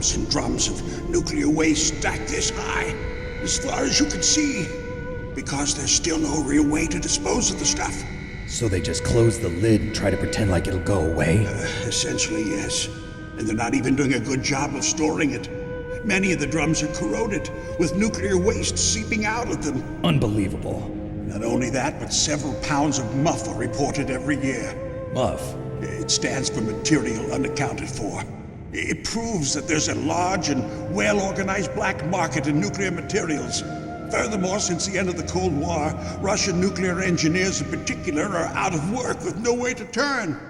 drums and drums of nuclear waste stacked this high, as far as you can see, because there's still no real way to dispose of the stuff. So they just close the lid and try to pretend like it'll go away? Essentially, yes. And they're not even doing a good job of storing it. Many of the drums are corroded, with nuclear waste seeping out of them. Unbelievable. Not only that, but several pounds of muff are reported every year. Muff? It stands for material unaccounted for. It proves that there's a large and well-organized black market in nuclear materials. Furthermore, since the end of the Cold War, Russian nuclear engineers in particular are out of work with no way to turn.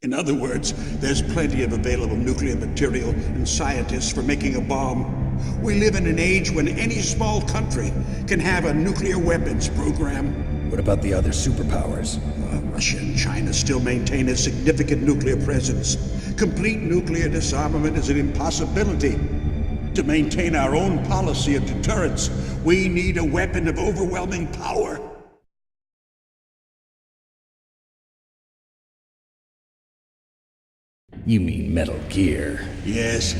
In other words, there's plenty of available nuclear material and scientists for making a bomb. We live in an age when any small country can have a nuclear weapons program. What about the other superpowers? Russia and China still maintain a significant nuclear presence. Complete nuclear disarmament is an impossibility. To maintain our own policy of deterrence, we need a weapon of overwhelming power. You mean Metal Gear? Yes.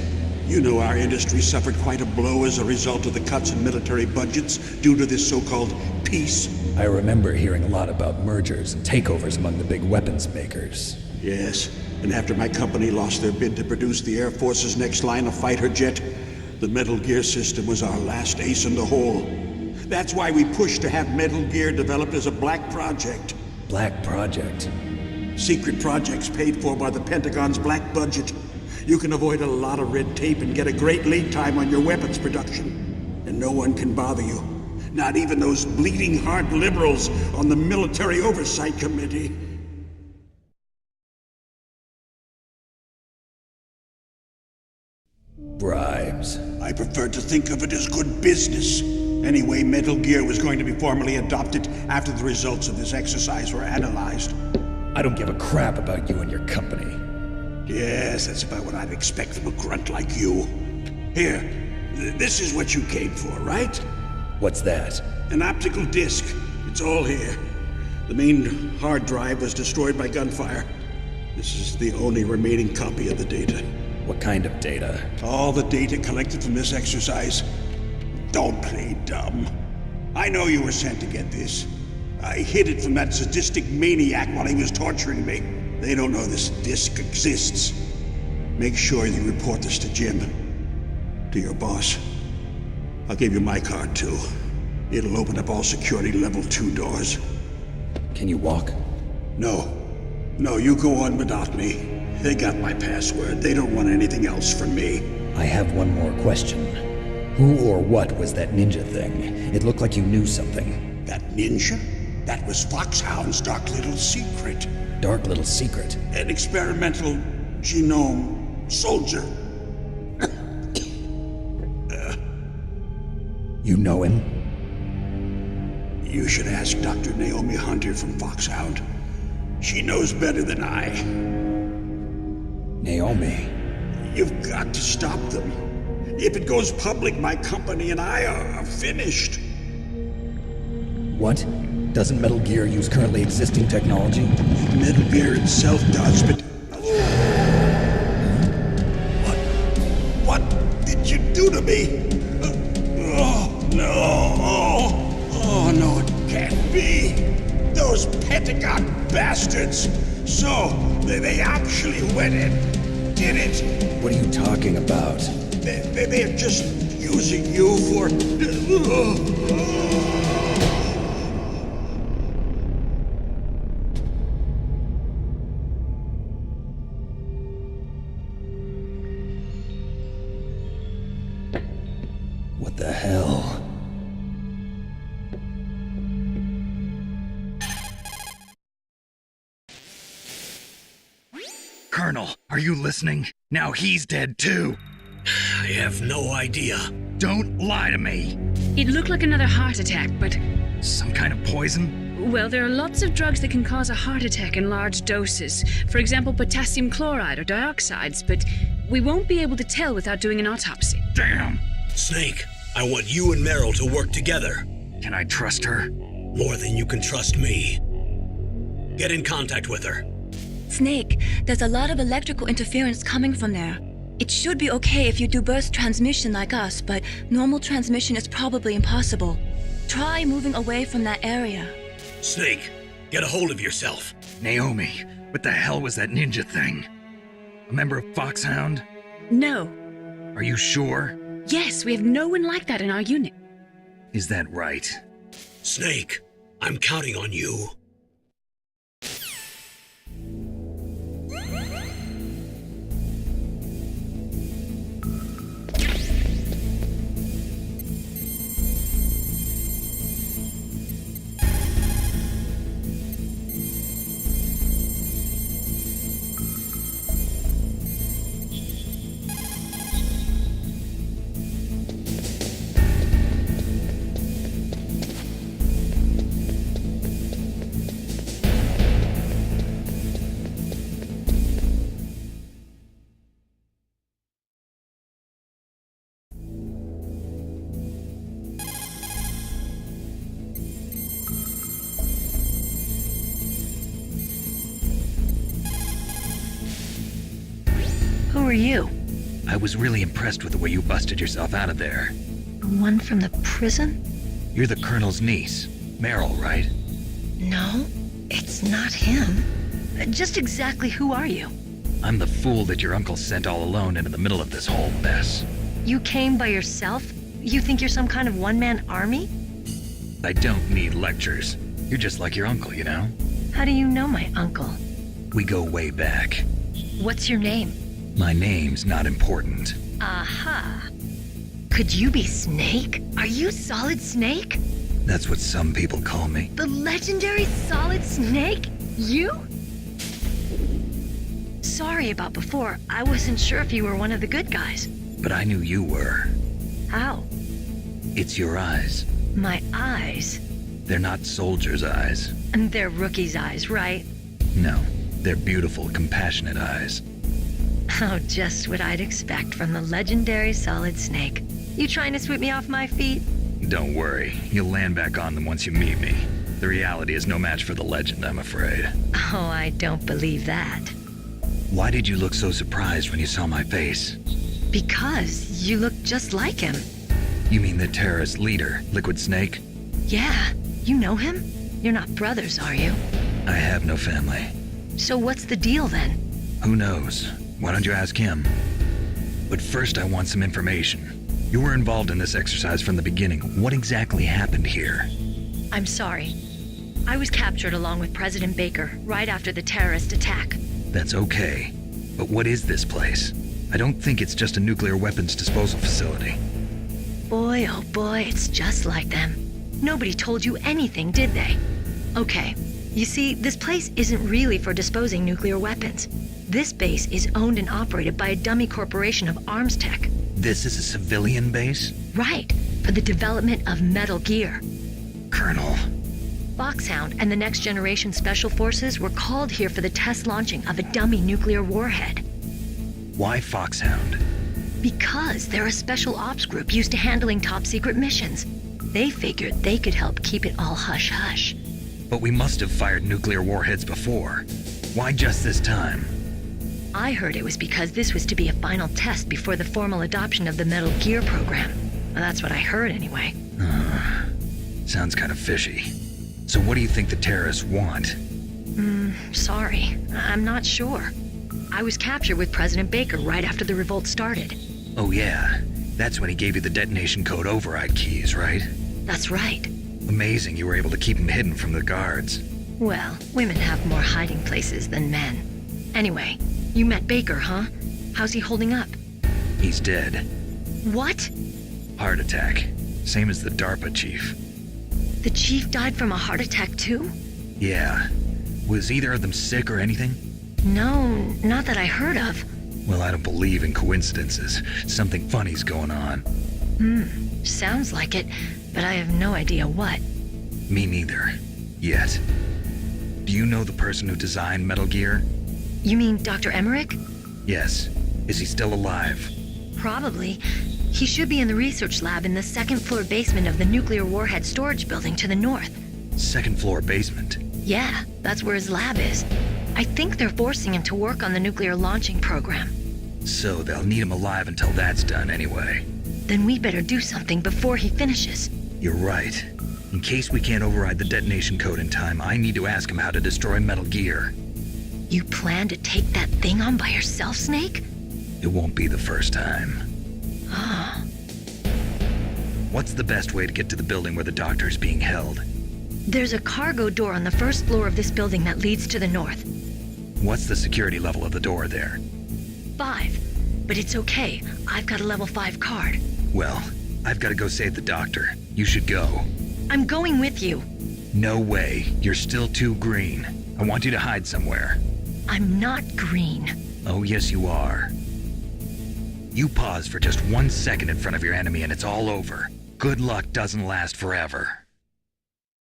You know our industry suffered quite a blow as a result of the cuts in military budgets due to this so-called peace. I remember hearing a lot about mergers and takeovers among the big weapons makers. Yes, and after my company lost their bid to produce the Air Force's next line of fighter jet, the Metal Gear system was our last ace in the hole. That's why we pushed to have Metal Gear developed as a black project. Black project? Secret projects paid for by the Pentagon's black budget. You can avoid a lot of red tape and get a great lead time on your weapons production. And no one can bother you. Not even those bleeding heart liberals on the Military Oversight Committee. Bribes. I prefer to think of it as good business. Anyway, Metal Gear was going to be formally adopted after the results of this exercise were analyzed. I don't give a crap about you and your company. Yes, that's about what I'd expect from a grunt like you. Here, this is what you came for, right? What's that? An optical disc. It's all here. The main hard drive was destroyed by gunfire. This is the only remaining copy of the data. What kind of data? All the data collected from this exercise. Don't play dumb. I know you were sent to get this. I hid it from that sadistic maniac while he was torturing me. They don't know this disc exists. Make sure you report this to Jim. To your boss. I'll give you my card too. It'll open up all security level 2 doors. Can you walk? No, you go on without me. They got my password. They don't want anything else from me. I have one more question. Who or what was that ninja thing? It looked like you knew something. That ninja? That was Foxhound's dark little secret. Dark little secret? An experimental genome soldier. You know him? You should ask Dr. Naomi Hunter from Foxhound. She knows better than I. Naomi? You've got to stop them. If it goes public, my company and I are finished. What? Doesn't Metal Gear use currently existing technology? Metal Gear itself does, but... What did you do to me? Oh, no. Oh, no, it can't be. Those Pentagon bastards. So, they actually went and did it. What are you talking about? They're just using you for... What the hell? Colonel, are you listening? Now he's dead too. I have no idea. Don't lie to me. It looked like another heart attack, but... Some kind of poison? Well, there are lots of drugs that can cause a heart attack in large doses. For example, potassium chloride or dioxides, but we won't be able to tell without doing an autopsy. Damn! Snake, I want you and Meryl to work together. Can I trust her? More than you can trust me. Get in contact with her. Snake, there's a lot of electrical interference coming from there. It should be okay if you do burst transmission like us, but normal transmission is probably impossible. Try moving away from that area. Snake, get a hold of yourself. Naomi, what the hell was that ninja thing? A member of Foxhound? No. Are you sure? Yes, we have no one like that in our unit. Is that right? Snake, I'm counting on you. Who are you? I was really impressed with the way you busted yourself out of there. The one from the prison? You're the Colonel's niece, Meryl, right? No, it's not him. Just exactly who are you? I'm the fool that your uncle sent all alone into the middle of this whole mess. You came by yourself? You think you're some kind of one-man army? I don't need lectures. You're just like your uncle, you know? How do you know my uncle? We go way back. What's your name? My name's not important. Aha. Could you be Snake? Are you Solid Snake? That's what some people call me. The legendary Solid Snake? You? Sorry about before. I wasn't sure if you were one of the good guys. But I knew you were. How? It's your eyes. My eyes? They're not soldiers' eyes. And they're rookie's eyes, right? No, they're beautiful, compassionate eyes. Oh, just what I'd expect from the legendary Solid Snake. You trying to sweep me off my feet? Don't worry, you'll land back on them once you meet me. The reality is no match for the legend, I'm afraid. Oh, I don't believe that. Why did you look so surprised when you saw my face? Because you look just like him. You mean the terrorist leader, Liquid Snake? Yeah, you know him? You're not brothers, are you? I have no family. So what's the deal then? Who knows? Why don't you ask him? But first I want some information. You were involved in this exercise from the beginning. What exactly happened here? I'm sorry. I was captured along with President Baker right after the terrorist attack. That's okay. But what is this place? I don't think it's just a nuclear weapons disposal facility. Boy, oh boy, it's just like them. Nobody told you anything, did they? Okay, you see, this place isn't really for disposing nuclear weapons. This base is owned and operated by a dummy corporation of arms tech. This is a civilian base? Right, for the development of Metal Gear. Colonel. Foxhound and the Next Generation Special Forces were called here for the test launching of a dummy nuclear warhead. Why Foxhound? Because they're a special ops group used to handling top secret missions. They figured they could help keep it all hush-hush. But we must have fired nuclear warheads before. Why just this time? I heard it was because this was to be a final test before the formal adoption of the Metal Gear program. Well, that's what I heard anyway. Sounds kind of fishy. So what do you think the terrorists want? Sorry. I'm not sure. I was captured with President Baker right after the revolt started. Oh yeah, that's when he gave you the detonation code override keys, right? That's right. Amazing you were able to keep him hidden from the guards. Well, women have more hiding places than men. Anyway, you met Baker, huh? How's he holding up? He's dead. What? Heart attack. Same as the DARPA chief. The chief died from a heart attack too? Yeah. Was either of them sick or anything? No, not that I heard of. Well, I don't believe in coincidences. Something funny's going on. Sounds like it, but I have no idea what. Me neither. Yet. Do you know the person who designed Metal Gear? You mean Dr. Emmerich? Yes. Is he still alive? Probably. He should be in the research lab in the second floor basement of the nuclear warhead storage building to the north. Second floor basement. Yeah, that's where his lab is. I think they're forcing him to work on the nuclear launching program. So they'll need him alive until that's done anyway. Then we better do something before he finishes. You're right. In case we can't override the detonation code in time, I need to ask him how to destroy Metal Gear. You plan to take that thing on by yourself, Snake? It won't be the first time. Ah. What's the best way to get to the building where the doctor's being held? There's a cargo door on the first floor of this building that leads to the north. What's the security level of the door there? 5. But it's okay. I've got a level 5 card. Well, I've got to go save the doctor. You should go. I'm going with you. No way. You're still too green. I want you to hide somewhere. I'm not green. Oh, yes, you are. You pause for just 1 second in front of your enemy and it's all over. Good luck doesn't last forever.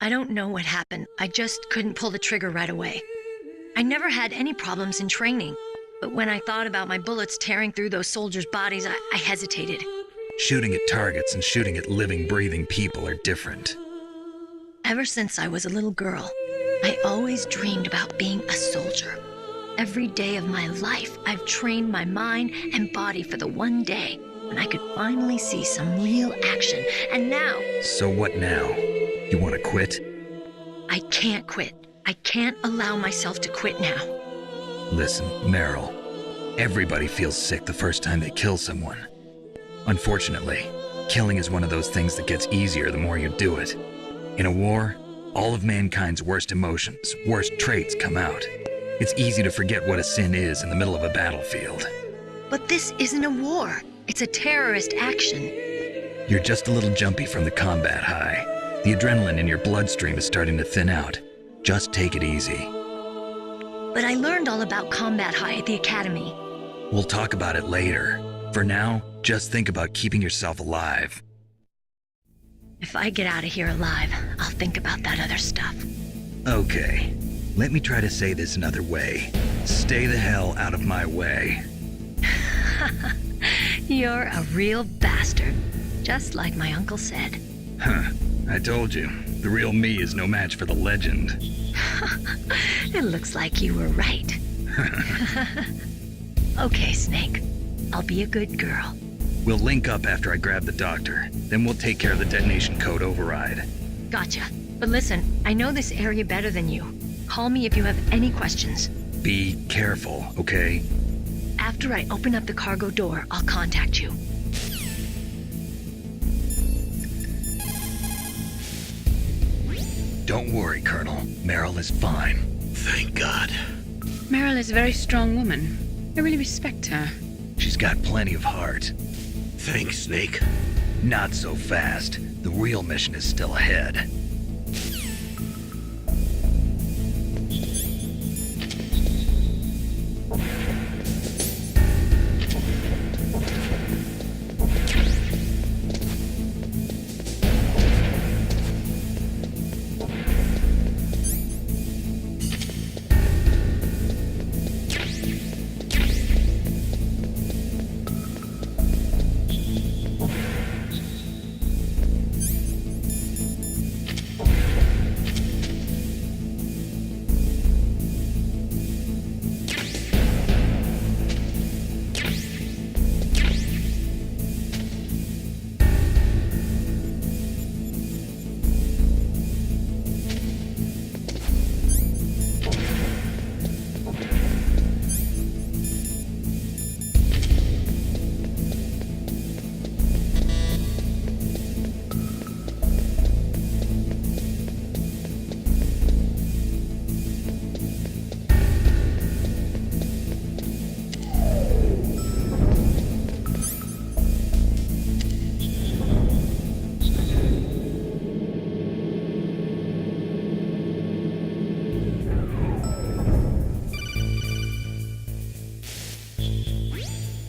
I don't know what happened. I just couldn't pull the trigger right away. I never had any problems in training, but when I thought about my bullets tearing through those soldiers' bodies, I hesitated. Shooting at targets and shooting at living, breathing people are different. Ever since I was a little girl, I always dreamed about being a soldier. Every day of my life, I've trained my mind and body for the one day when I could finally see some real action. And now... So what now? You want to quit? I can't quit. I can't allow myself to quit now. Listen, Meryl. Everybody feels sick the first time they kill someone. Unfortunately, killing is one of those things that gets easier the more you do it. In a war, all of mankind's worst emotions, worst traits come out. It's easy to forget what a sin is in the middle of a battlefield. But this isn't a war. It's a terrorist action. You're just a little jumpy from the combat high. The adrenaline in your bloodstream is starting to thin out. Just take it easy. But I learned all about combat high at the academy. We'll talk about it later. For now, just think about keeping yourself alive. If I get out of here alive, I'll think about that other stuff. Okay, let me try to say this another way. Stay the hell out of my way. You're a real bastard, just like my uncle said. Huh, I told you, the real me is no match for the legend. It looks like you were right. Okay, Snake. I'll be a good girl. We'll link up after I grab the doctor. Then we'll take care of the detonation code override. Gotcha. But listen, I know this area better than you. Call me if you have any questions. Be careful, okay? After I open up the cargo door, I'll contact you. Don't worry, Colonel. Meryl is fine. Thank God. Meryl is a very strong woman. I really respect her. She's got plenty of heart. Thanks, Snake. Not so fast. The real mission is still ahead.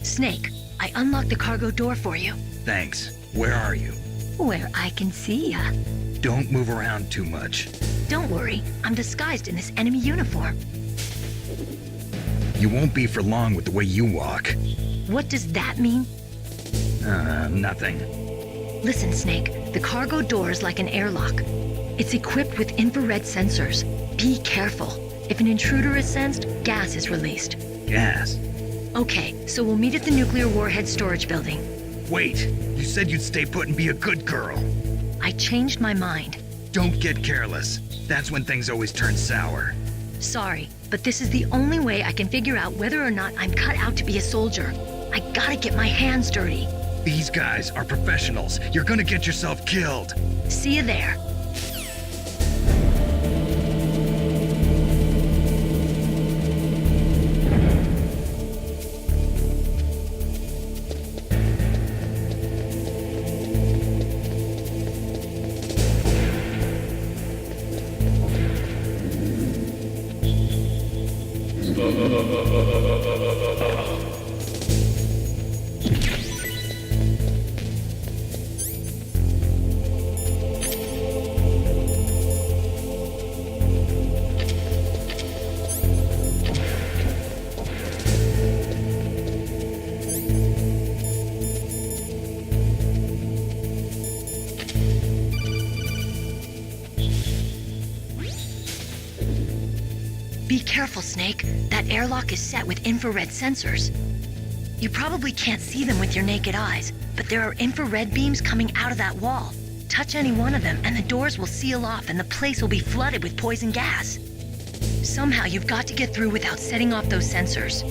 Snake, I unlocked the cargo door for you. Thanks. Where are you? Where I can see ya. Don't move around too much. Don't worry, I'm disguised in this enemy uniform. You won't be for long with the way you walk. What does that mean? Nothing. Listen, Snake, the cargo door is like an airlock. It's equipped with infrared sensors. Be careful. If an intruder is sensed, gas is released. Gas. Okay, so we'll meet at the nuclear warhead storage building. Wait, you said you'd stay put and be a good girl. I changed my mind. Don't get careless. That's when things always turn sour. Sorry, but this is the only way I can figure out whether or not I'm cut out to be a soldier. I gotta get my hands dirty. These guys are professionals. You're gonna get yourself killed. See you there. Be careful, Snake. That airlock is set with infrared sensors. You probably can't see them with your naked eyes, but there are infrared beams coming out of that wall. Touch any one of them and the doors will seal off and the place will be flooded with poison gas. Somehow you've got to get through without setting off those sensors.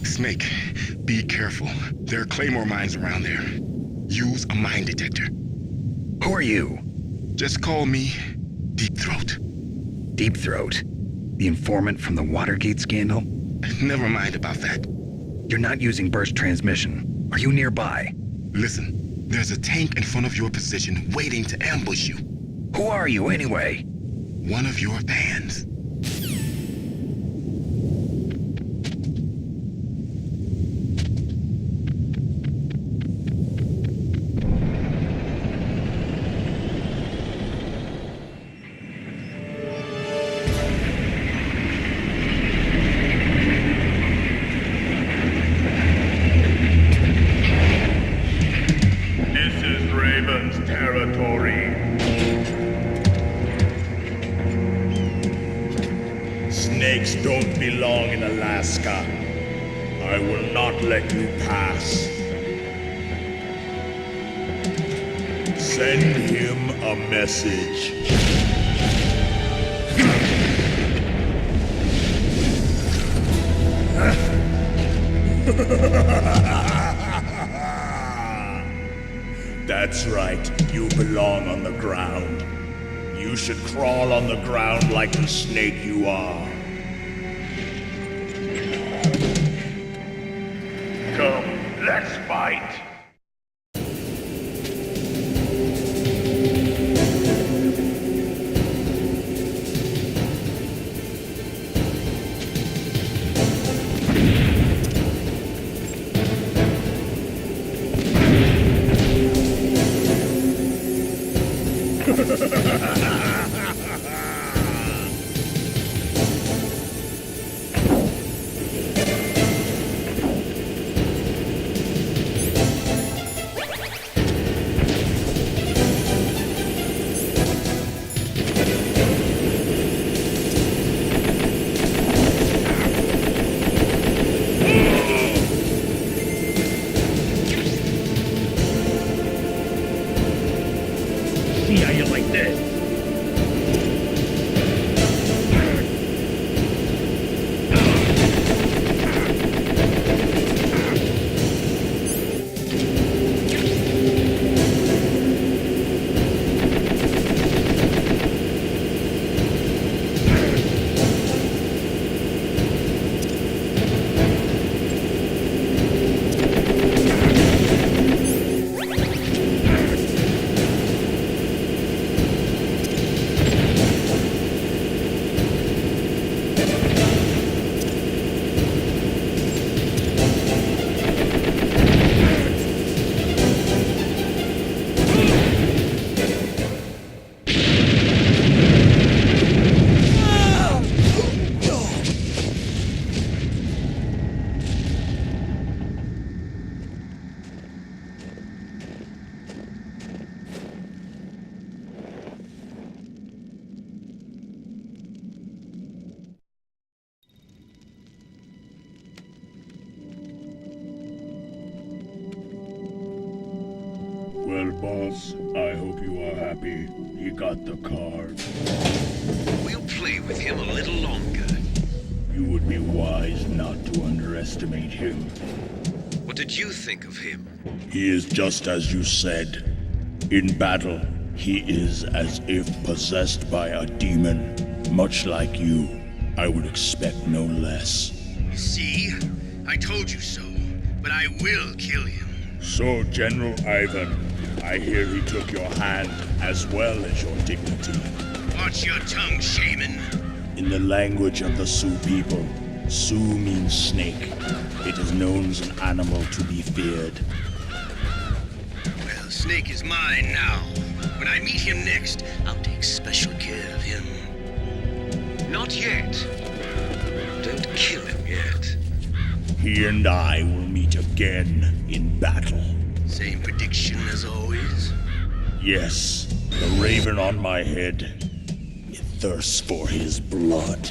Snake, be careful. There are claymore mines around there. Use a mine detector. Who are you? Just call me Deep Throat. Deep Throat? The informant from the Watergate scandal? Never mind about that. You're not using burst transmission. Are you nearby? Listen, there's a tank in front of your position waiting to ambush you. Who are you anyway? One of your fans. Snakes don't belong in Alaska. I will not let you pass. Send him a message. That's right, you belong on the ground. You should crawl on the ground like the snake you are. Come, let's fight. See how you like this? Well, boss, I hope you are happy. He got the card. We'll play with him a little longer. You would be wise not to underestimate him. What did you think of him? He is just as you said. In battle, he is as if possessed by a demon. Much like you, I would expect no less. See? I told you so, but I will kill him. So, General Ivan, I hear he took your hand as well as your dignity. Watch your tongue, shaman. In the language of the Sioux people, Sioux means snake. It is known as an animal to be feared. Well, Snake is mine now. When I meet him next, I'll take special care of him. Not yet. Don't kill him yet. He and I will meet again in battle. Same prediction as always? Yes, the raven on my head. It thirsts for his blood.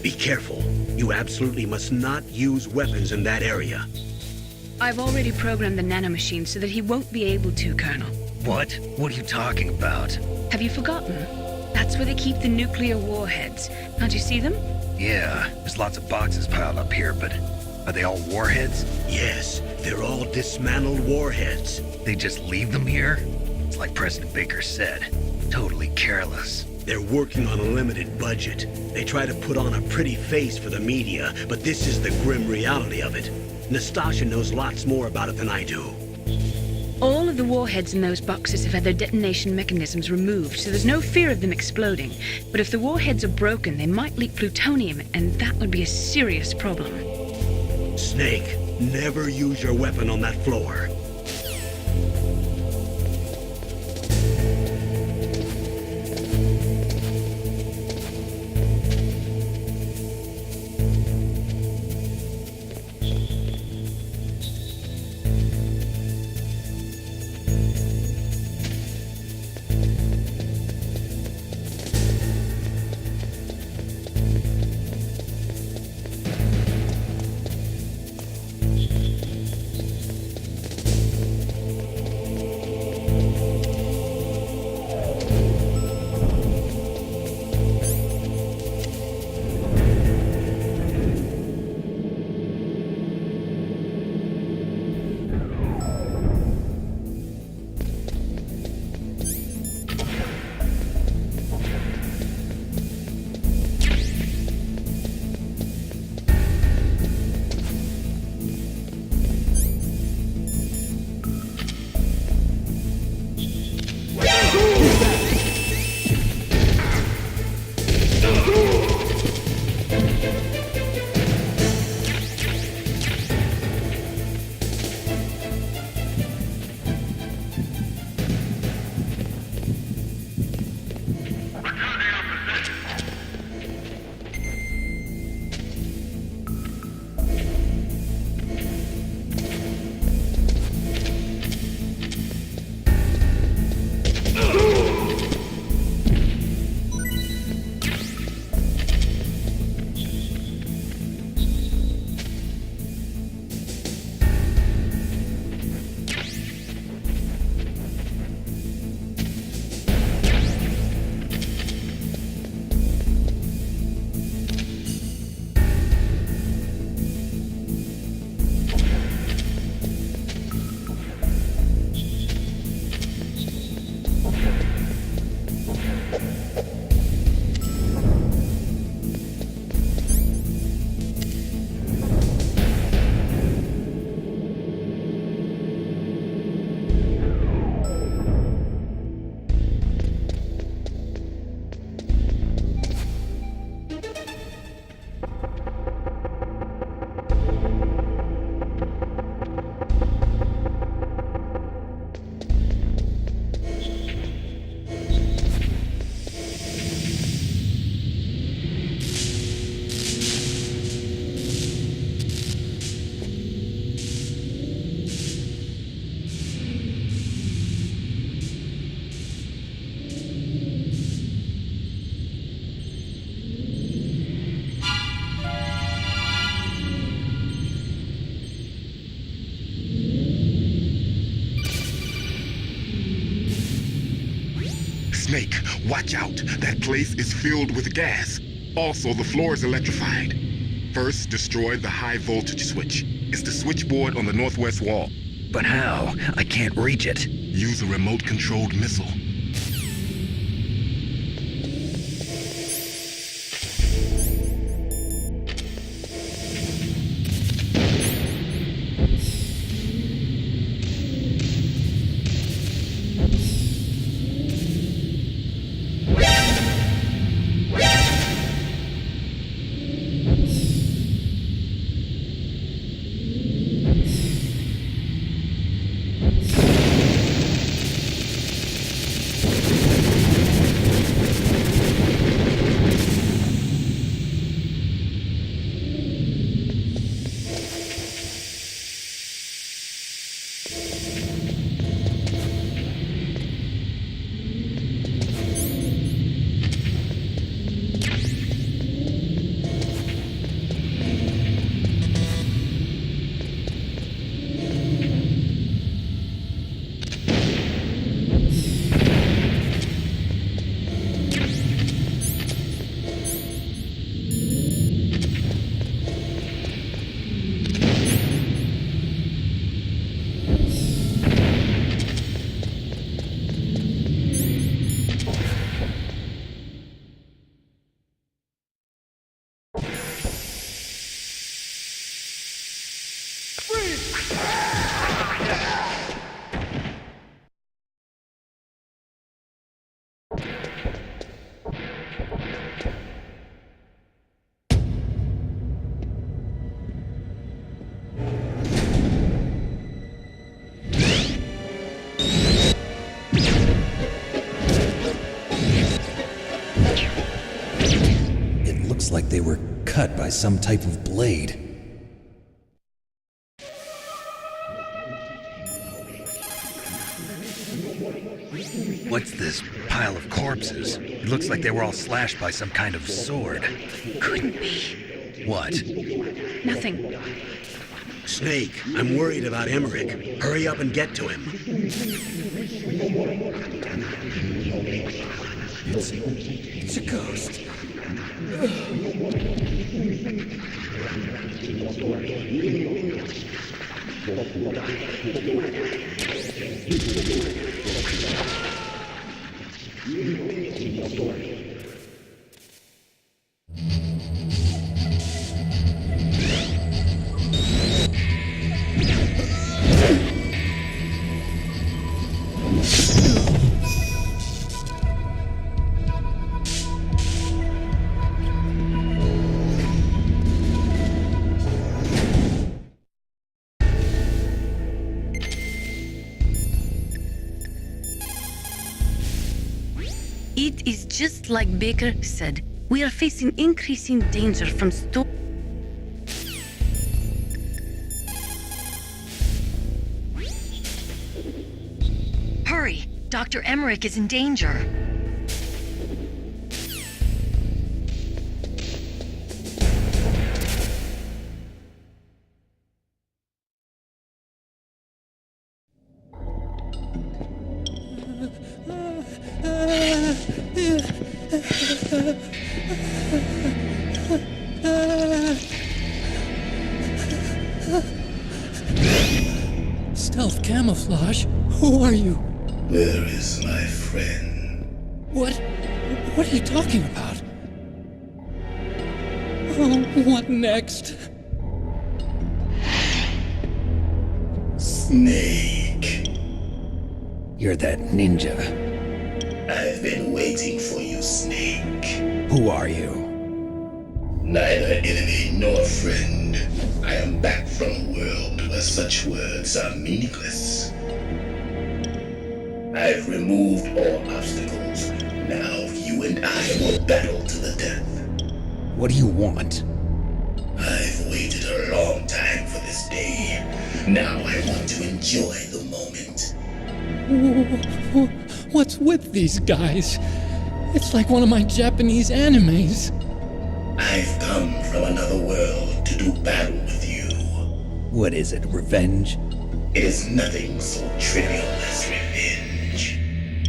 Be careful. You absolutely must not use weapons in that area. I've already programmed the nanomachine so that he won't be able to, Colonel. What? What are you talking about? Have you forgotten? That's where they keep the nuclear warheads. Can't you see them? Yeah, there's lots of boxes piled up here, but are they all warheads? Yes, they're all dismantled warheads. They just leave them here? It's like President Baker said. Totally careless. They're working on a limited budget. They try to put on a pretty face for the media, but this is the grim reality of it. Nastasha knows lots more about it than I do. All of the warheads in those boxes have had their detonation mechanisms removed, so there's no fear of them exploding. But if the warheads are broken, they might leak plutonium, and that would be a serious problem. Snake, never use your weapon on that floor. Snake, watch out. That place is filled with gas. Also, the floor is electrified. First, destroy the high voltage switch. It's the switchboard on the northwest wall. But how? I can't reach it. Use a remote-controlled missile. Like they were cut by some type of blade. What's this pile of corpses? It looks like they were all slashed by some kind of sword. Couldn't be. What? Nothing. Snake, I'm worried about Emmerich. Hurry up and get to him. It's a ghost. It is just like Baker said. We are facing increasing danger from Hurry! Dr. Emmerich is in danger. Stealth camouflage? Who are you? Where is my friend? What are you talking about? Oh, what next? Snake. You're that ninja. I've been waiting for you, Snake. Who are you? Neither enemy nor friend. I am back from a world where such words are meaningless. I've removed all obstacles. Now you and I will battle to the death. What do you want? I've waited a long time for this day. Now I want to enjoy the moment. What's with these guys? It's like one of my Japanese animes. I've come from another world to do battle with you. What is it, revenge? It is nothing so trivial as revenge.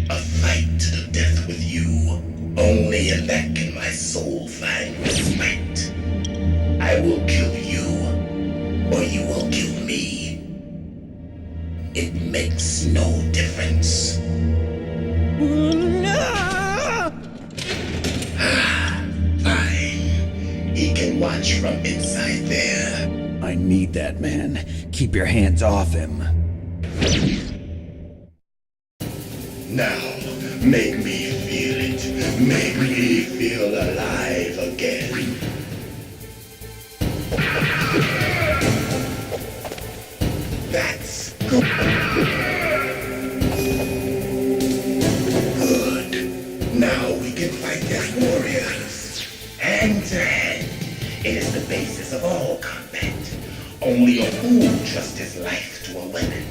A fight to the death with you. Only in that can my soul find respite. I will kill you, or you will kill me. It makes no difference. Fine. He can watch from inside there. I need that man. Keep your hands off him. Now, make me feel it. Make me feel alive again. That's good. Good. Now we can fight as warriors. Hand to hand. It is the basis of all combat. Only a fool trusts his life to a weapon.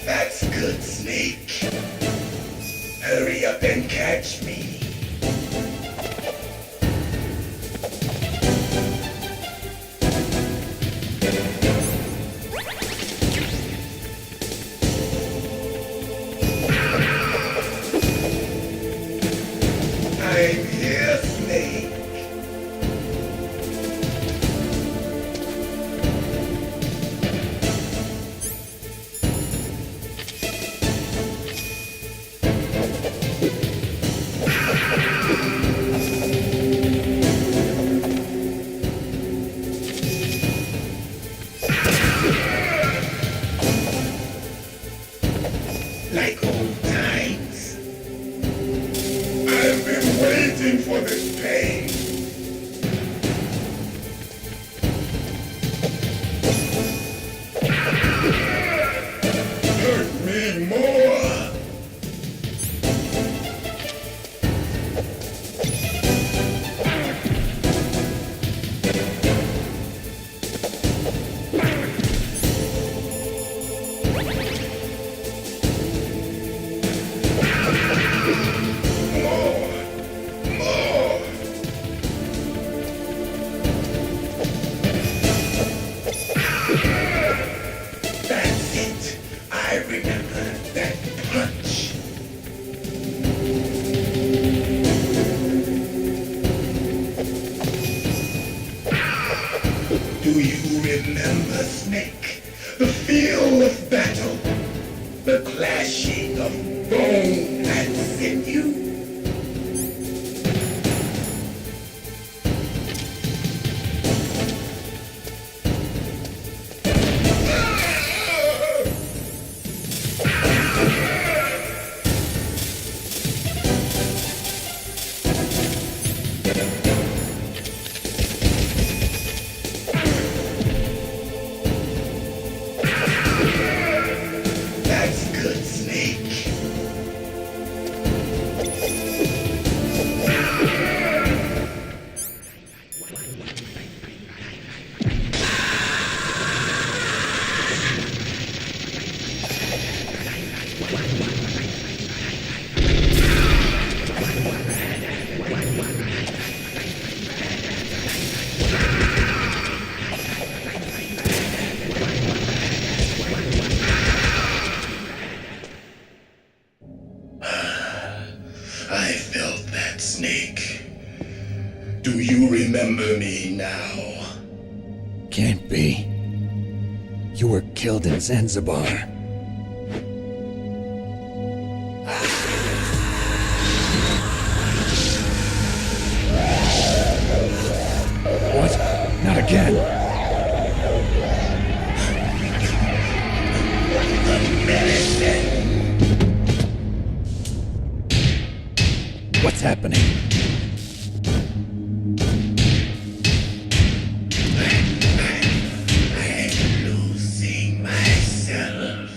That's good, Snake. Hurry up and catch me. I'm here, Snake. Like old times. I've been waiting for this pain. Hurt me more. That's it. I remember that punch. Do you remember, Snake? The feel of battle. The clashing of bone and sinew. That's good, Snake. I felt that, Snake. Do you remember me now? Can't be. You were killed in Zanzibar. What? Not again. What's happening? I'm losing myself.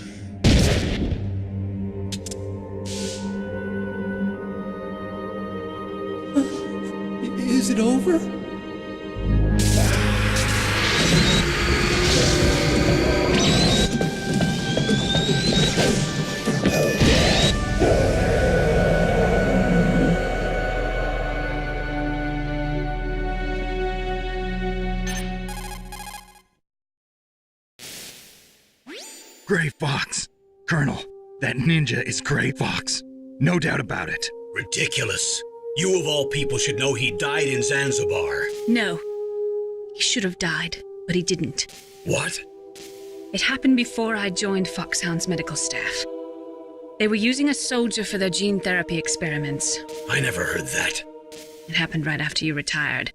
Is it over? Gray Fox. Colonel, that ninja is Gray Fox. No doubt about it. Ridiculous. You of all people should know he died in Zanzibar. No. He should have died, but he didn't. What? It happened before I joined Foxhound's medical staff. They were using a soldier for their gene therapy experiments. I never heard that. It happened right after you retired.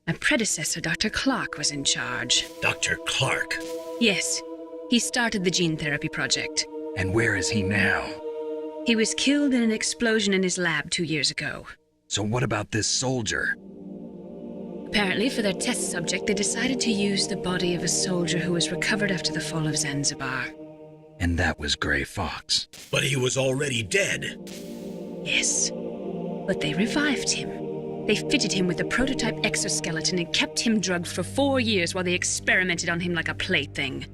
My predecessor, Dr. Clark, was in charge. Dr. Clark? Yes. He started the gene therapy project. And where is he now? He was killed in an explosion in his lab 2 years ago. So what about this soldier? Apparently, for their test subject, they decided to use the body of a soldier who was recovered after the fall of Zanzibar. And that was Gray Fox. But he was already dead. Yes. But they revived him. They fitted him with a prototype exoskeleton and kept him drugged for 4 years while they experimented on him like a plaything.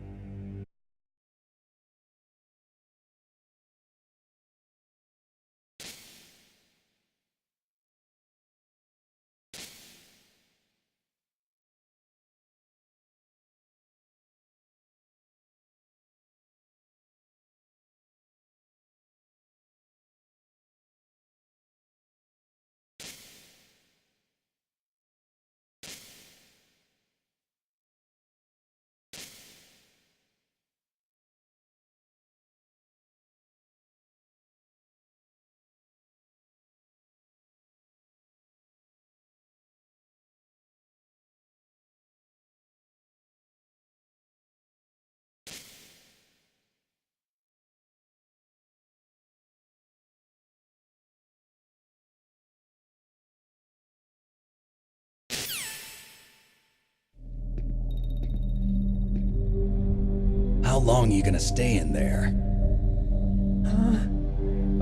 How long are you gonna stay in there?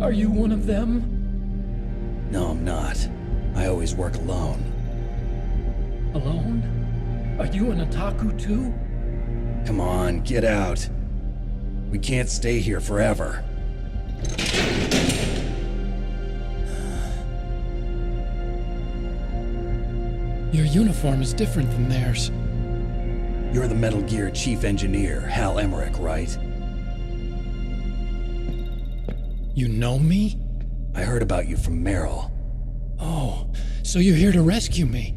Are you one of them? No, I'm not. I always work alone. Alone? Are you an otaku too? Come on, get out. We can't stay here forever. Your uniform is different than theirs. You're the Metal Gear Chief Engineer, Hal Emmerich, right? You know me? I heard about you from Meryl. Oh, so you're here to rescue me?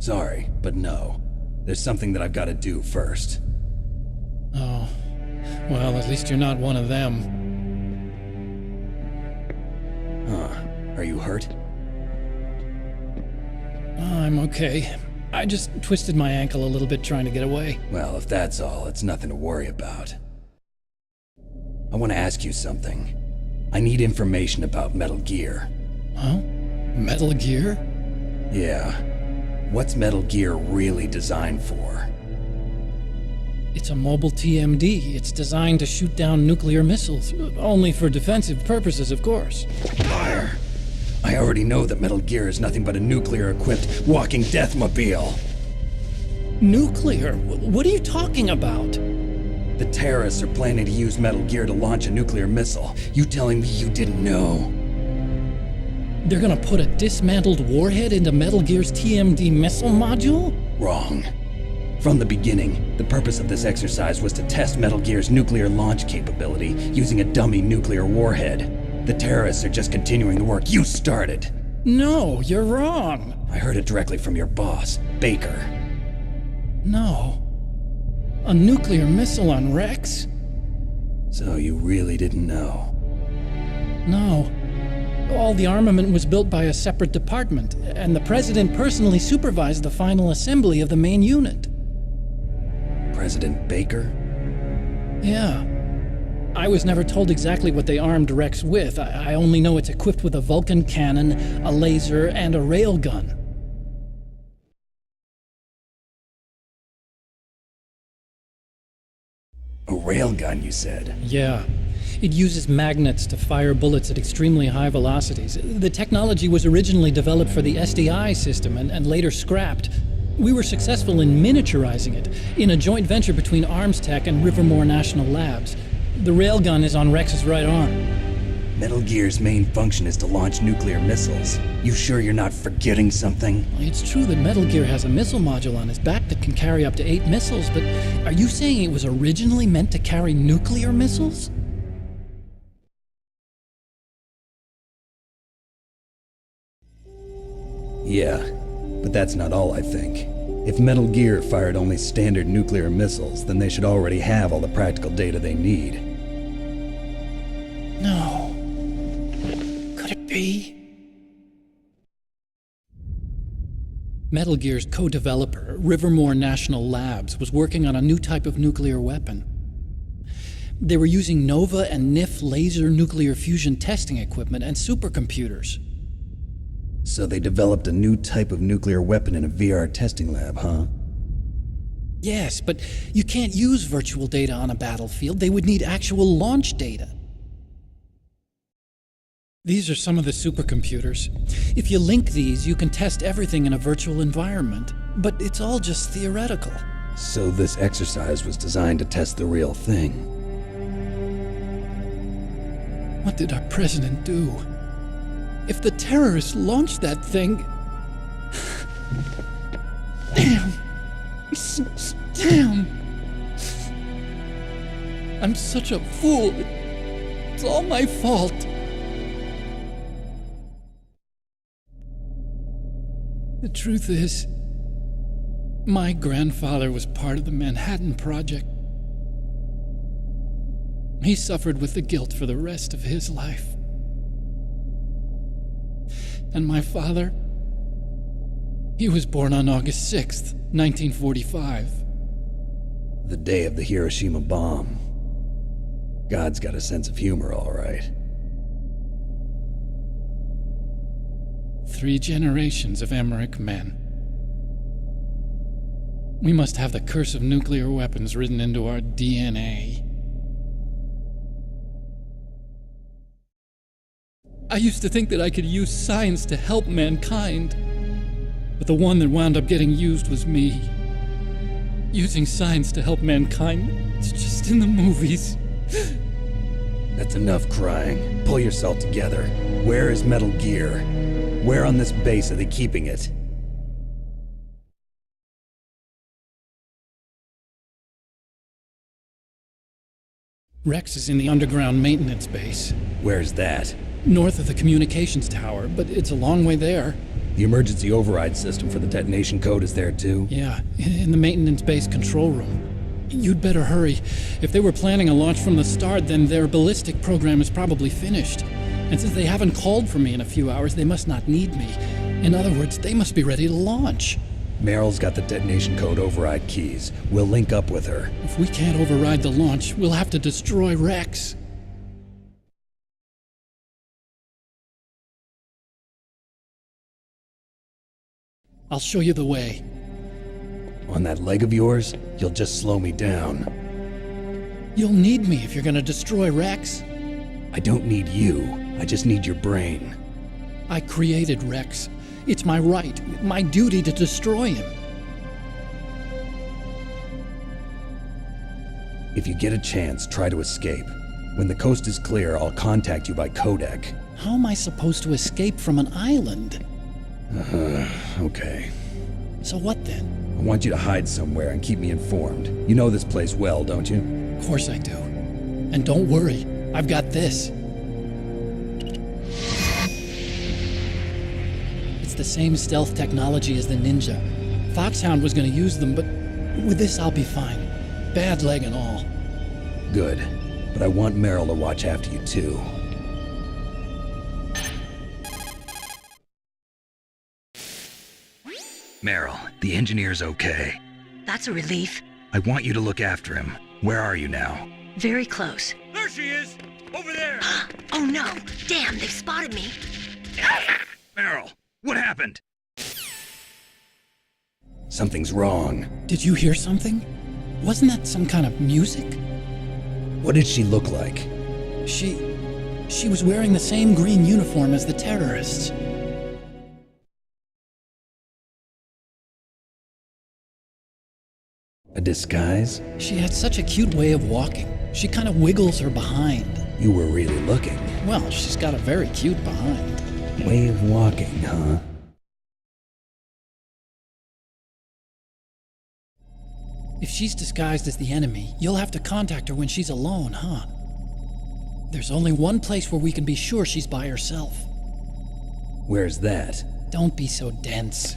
Sorry, but no. There's something that I've got to do first. Oh, well, at least you're not one of them. Huh. Are you hurt? I'm okay. I just twisted my ankle a little bit trying to get away. Well, if that's all, it's nothing to worry about. I want to ask you something. I need information about Metal Gear. Huh? Metal Gear? Yeah. What's Metal Gear really designed for? It's a mobile TMD. It's designed to shoot down nuclear missiles. Only for defensive purposes, of course. Liar! I already know that Metal Gear is nothing but a nuclear-equipped walking deathmobile. Nuclear? What are you talking about? The terrorists are planning to use Metal Gear to launch a nuclear missile. You telling me you didn't know? They're gonna put a dismantled warhead into Metal Gear's TMD missile module? Wrong. From the beginning, the purpose of this exercise was to test Metal Gear's nuclear launch capability using a dummy nuclear warhead. The terrorists are just continuing the work you started. No, you're wrong. I heard it directly from your boss, Baker. No. A nuclear missile on Rex? So you really didn't know? No. All the armament was built by a separate department, and the president personally supervised the final assembly of the main unit. President Baker? Yeah. I was never told exactly what they armed Rex with. I only know it's equipped with a Vulcan cannon, a laser, and a railgun. A railgun, you said? Yeah. It uses magnets to fire bullets at extremely high velocities. The technology was originally developed for the SDI system and later scrapped. We were successful in miniaturizing it in a joint venture between Arms Tech and Rivermore National Labs. The railgun is on Rex's right arm. Metal Gear's main function is to launch nuclear missiles. You sure you're not forgetting something? It's true that Metal Gear has a missile module on his back that can carry up to 8 missiles, but are you saying it was originally meant to carry nuclear missiles? Yeah, but that's not all I think. If Metal Gear fired only standard nuclear missiles, then they should already have all the practical data they need. No. Could it be? Metal Gear's co-developer, Rivermore National Labs, was working on a new type of nuclear weapon. They were using NOVA and NIF laser nuclear fusion testing equipment and supercomputers. So they developed a new type of nuclear weapon in a VR testing lab, huh? Yes, but you can't use virtual data on a battlefield. They would need actual launch data. These are some of the supercomputers. If you link these, you can test everything in a virtual environment. But it's all just theoretical. So this exercise was designed to test the real thing. What did our president do? If the terrorists launched that thing... Damn! Damn! I'm such a fool. It's all my fault. The truth is, my grandfather was part of the Manhattan Project. He suffered with the guilt for the rest of his life. And my father, he was born on August 6th, 1945. The day of the Hiroshima bomb. God's got a sense of humor, all right. 3 generations of Emmerich men. We must have the curse of nuclear weapons written into our DNA. I used to think that I could use science to help mankind, but the one that wound up getting used was me. Using science to help mankind, it's just in the movies. That's enough crying. Pull yourself together. Where is Metal Gear? Where on this base are they keeping it? Rex is in the underground maintenance base. Where's that? North of the communications tower, but it's a long way there. The emergency override system for the detonation code is there too? Yeah, in the maintenance base control room. You'd better hurry. If they were planning a launch from the start, then their ballistic program is probably finished. And since they haven't called for me in a few hours, they must not need me. In other words, they must be ready to launch. Meryl's got the detonation code override keys. We'll link up with her. If we can't override the launch, we'll have to destroy Rex. I'll show you the way. On that leg of yours, you'll just slow me down. You'll need me if you're gonna destroy Rex. I don't need you. I just need your brain. I created Rex. It's my right, my duty to destroy him. If you get a chance, try to escape. When the coast is clear, I'll contact you by codec. How am I supposed to escape from an island? Okay. So what then? I want you to hide somewhere and keep me informed. You know this place well, don't you? Of course I do. And don't worry, I've got this. It's the same stealth technology as the Ninja. Foxhound was going to use them, but with this I'll be fine. Bad leg and all. Good. But I want Meryl to watch after you too. Meryl, the engineer's okay. That's a relief. I want you to look after him. Where are you now? Very close. There's she is! Over there! Oh no! Damn, they've spotted me. Meryl, what happened? Something's wrong. Did you hear something? Wasn't that some kind of music? What did she look like? She was wearing the same green uniform as the terrorists. A disguise? She had such a cute way of walking. She kind of wiggles her behind. You were really looking. Well, she's got a very cute behind. Way of walking, huh? If she's disguised as the enemy, you'll have to contact her when she's alone, huh? There's only one place where we can be sure she's by herself. Where's that? Don't be so dense.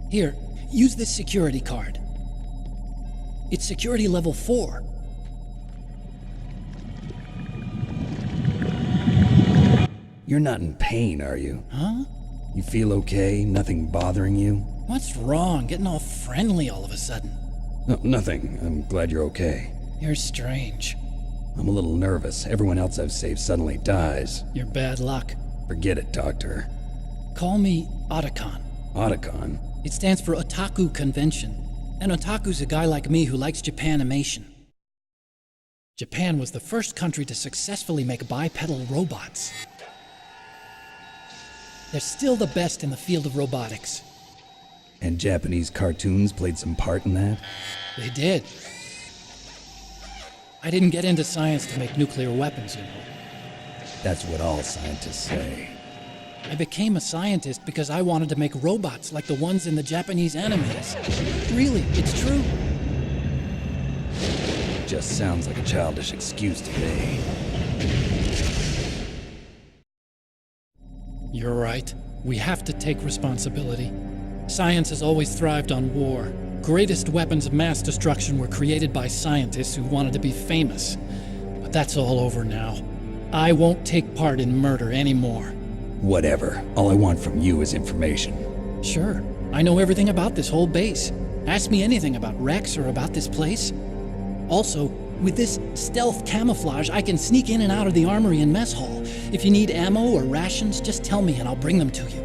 Here, use this security card. It's security level 4. You're not in pain, are you? Huh? You feel okay? Nothing bothering you? What's wrong? Getting all friendly all of a sudden. No, nothing. I'm glad you're okay. You're strange. I'm a little nervous. Everyone else I've saved suddenly dies. You're bad luck. Forget it, Doctor. Call me Otacon. Otacon? It stands for Otaku Convention. An otaku's a guy like me who likes Japanimation. Japan was the first country to successfully make bipedal robots. They're still the best in the field of robotics. And Japanese cartoons played some part in that? They did. I didn't get into science to make nuclear weapons, you know. That's what all scientists say. I became a scientist because I wanted to make robots like the ones in the Japanese animes. Really, it's true. Just sounds like a childish excuse to me. You're right. We have to take responsibility. Science has always thrived on war. Greatest weapons of mass destruction were created by scientists who wanted to be famous. But that's all over now. I won't take part in murder anymore. Whatever. All I want from you is information. Sure. I know everything about this whole base. Ask me anything about Rex or about this place. Also, with this stealth camouflage, I can sneak in and out of the armory and mess hall. If you need ammo or rations, just tell me and I'll bring them to you.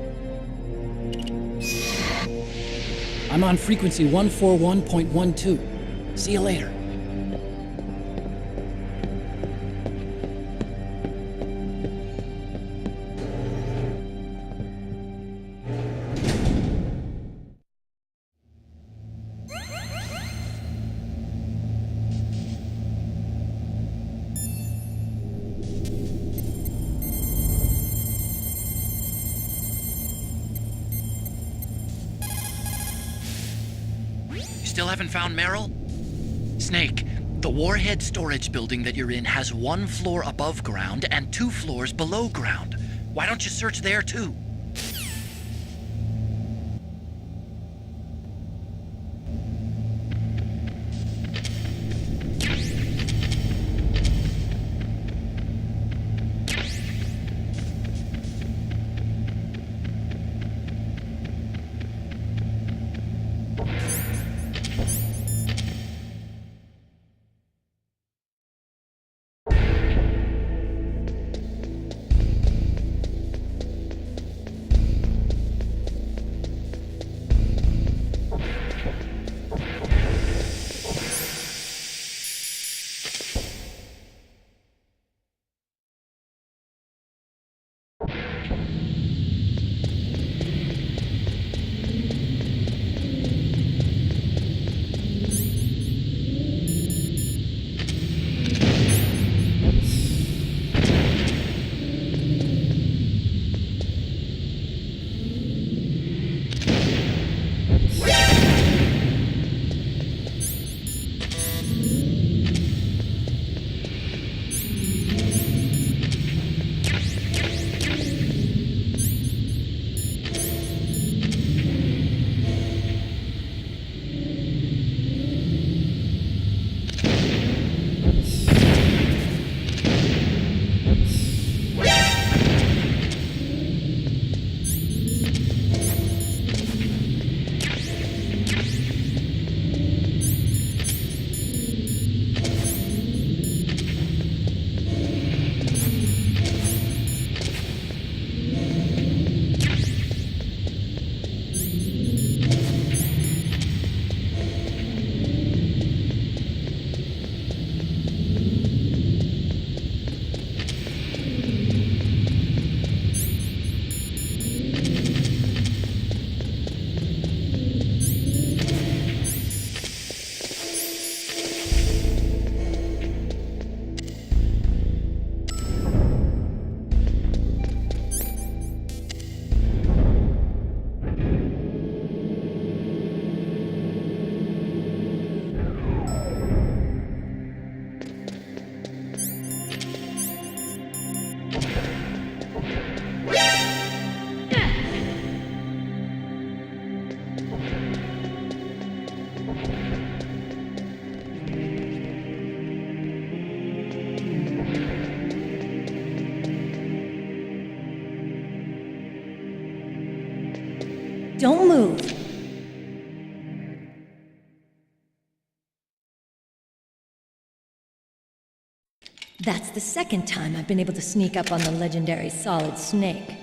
I'm on frequency 141.12. See you later. Still haven't found Meryl? Snake, the warhead storage building that you're in has 1 floor above ground and 2 floors below ground. Why don't you search there too? Don't move. That's the second time I've been able to sneak up on the legendary Solid Snake.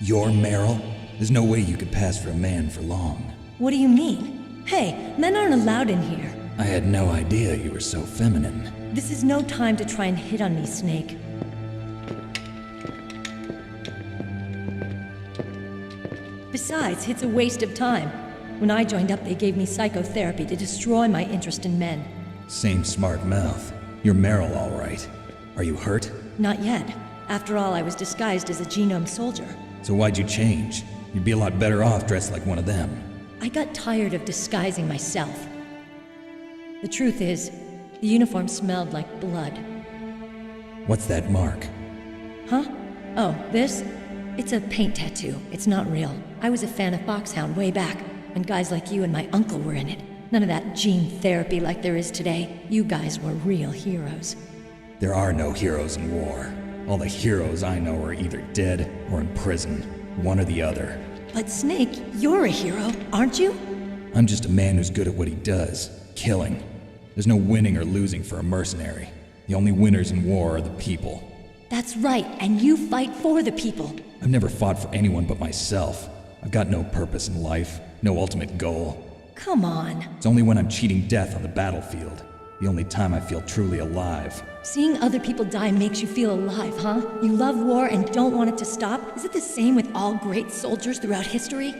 You're Meryl? There's no way you could pass for a man for long. What do you mean? Hey, men aren't allowed in here. I had no idea you were so feminine. This is no time to try and hit on me, Snake. Besides, it's a waste of time. When I joined up, they gave me psychotherapy to destroy my interest in men. Same smart mouth. You're Meryl, all right. Are you hurt? Not yet. After all, I was disguised as a genome soldier. So why'd you change? You'd be a lot better off dressed like one of them. I got tired of disguising myself. The truth is, the uniform smelled like blood. What's that mark? Huh? Oh, this? It's a paint tattoo. It's not real. I was a fan of Foxhound way back, when guys like you and my uncle were in it. None of that gene therapy like there is today. You guys were real heroes. There are no heroes in war. All the heroes I know are either dead or in prison. One or the other. But Snake, you're a hero, aren't you? I'm just a man who's good at what he does. Killing. There's no winning or losing for a mercenary. The only winners in war are the people. That's right, and you fight for the people. I've never fought for anyone but myself. I've got no purpose in life, no ultimate goal. Come on. It's only when I'm cheating death on the battlefield. The only time I feel truly alive. Seeing other people die makes you feel alive, huh? You love war and don't want it to stop? Is it the same with all great soldiers throughout history?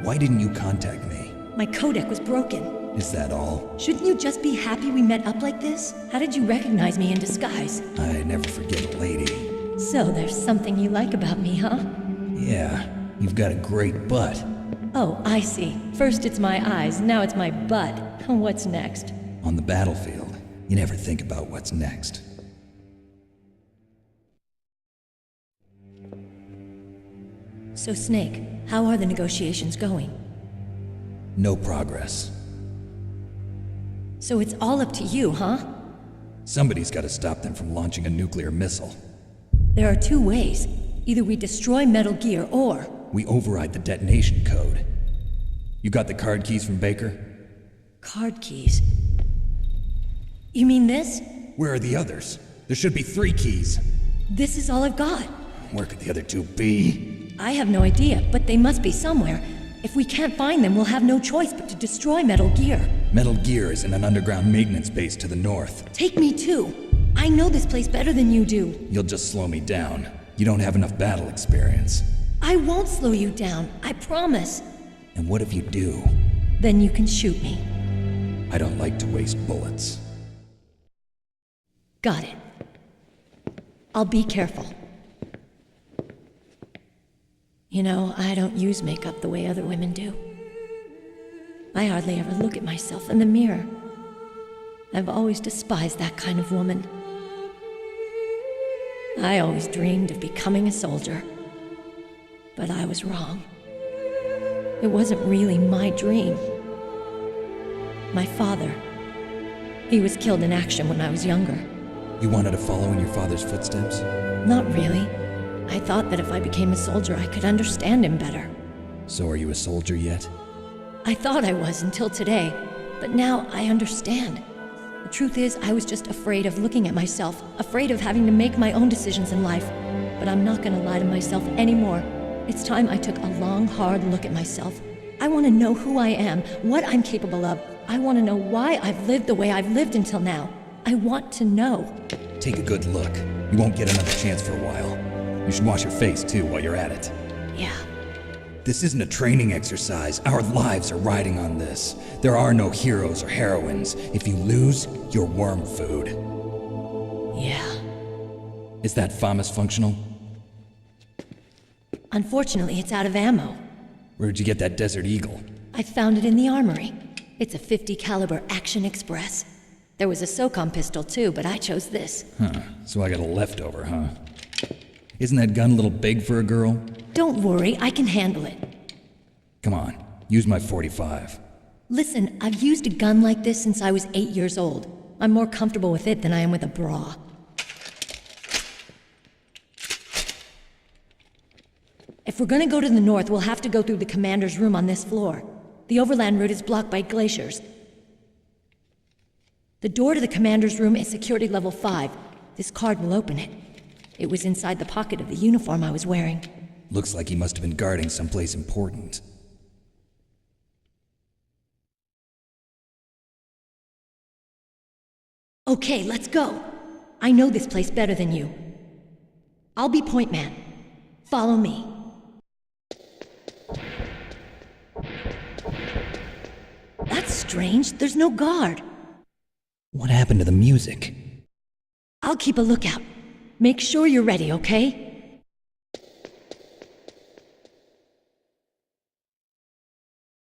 Why didn't you contact me? My codec was broken. Is that all? Shouldn't you just be happy we met up like this? How did you recognize me in disguise? I never forget a lady. So there's something you like about me, huh? Yeah, you've got a great butt. Oh, I see. First it's my eyes, now it's my butt. What's next? On the battlefield, you never think about what's next. So Snake, how are the negotiations going? No progress. So it's all up to you, huh? Somebody's got to stop them from launching a nuclear missile. There are two ways. Either we destroy Metal Gear, or... we override the detonation code. You got the card keys from Baker? Card keys? You mean this? Where are the others? There should be 3 keys. This is all I've got. Where could the other 2 be? I have no idea, but they must be somewhere. If we can't find them, we'll have no choice but to destroy Metal Gear. Metal Gear is in an underground maintenance base to the north. Take me too. I know this place better than you do. You'll just slow me down. You don't have enough battle experience. I won't slow you down, I promise. And what if you do? Then you can shoot me. I don't like to waste bullets. Got it. I'll be careful. You know, I don't use makeup the way other women do. I hardly ever look at myself in the mirror. I've always despised that kind of woman. I always dreamed of becoming a soldier. But I was wrong. It wasn't really my dream. My father, he was killed in action when I was younger. You wanted to follow in your father's footsteps? Not really. I thought that if I became a soldier, I could understand him better. So are you a soldier yet? I thought I was until today, but now I understand. The truth is, I was just afraid of looking at myself, afraid of having to make my own decisions in life. But I'm not gonna lie to myself anymore. It's time I took a long, hard look at myself. I want to know who I am, what I'm capable of. I want to know why I've lived the way I've lived until now. I want to know. Take a good look. You won't get another chance for a while. You should wash your face, too, while you're at it. Yeah. This isn't a training exercise. Our lives are riding on this. There are no heroes or heroines. If you lose, you're worm food. Yeah. Is that FAMAS functional? Unfortunately, it's out of ammo. Where'd you get that Desert Eagle? I found it in the armory. It's a .50 caliber Action Express. There was a SOCOM pistol too, but I chose this. Huh, so I got a leftover, huh? Isn't that gun a little big for a girl? Don't worry, I can handle it. Come on, use my .45. Listen, I've used a gun like this since I was 8 years old. I'm more comfortable with it than I am with a bra. If If we're gonna go to the north, we'll have to go through the commander's room on this floor. The overland route is blocked by glaciers. The door to the commander's room is security level 5. This card will open it. It was inside the pocket of the uniform I was wearing. Looks like he must have been guarding someplace important. Okay, let's go. I know this place better than you. I'll be point man. Follow me. That's strange. There's no guard. What happened to the music? I'll keep a lookout. Make sure you're ready, okay?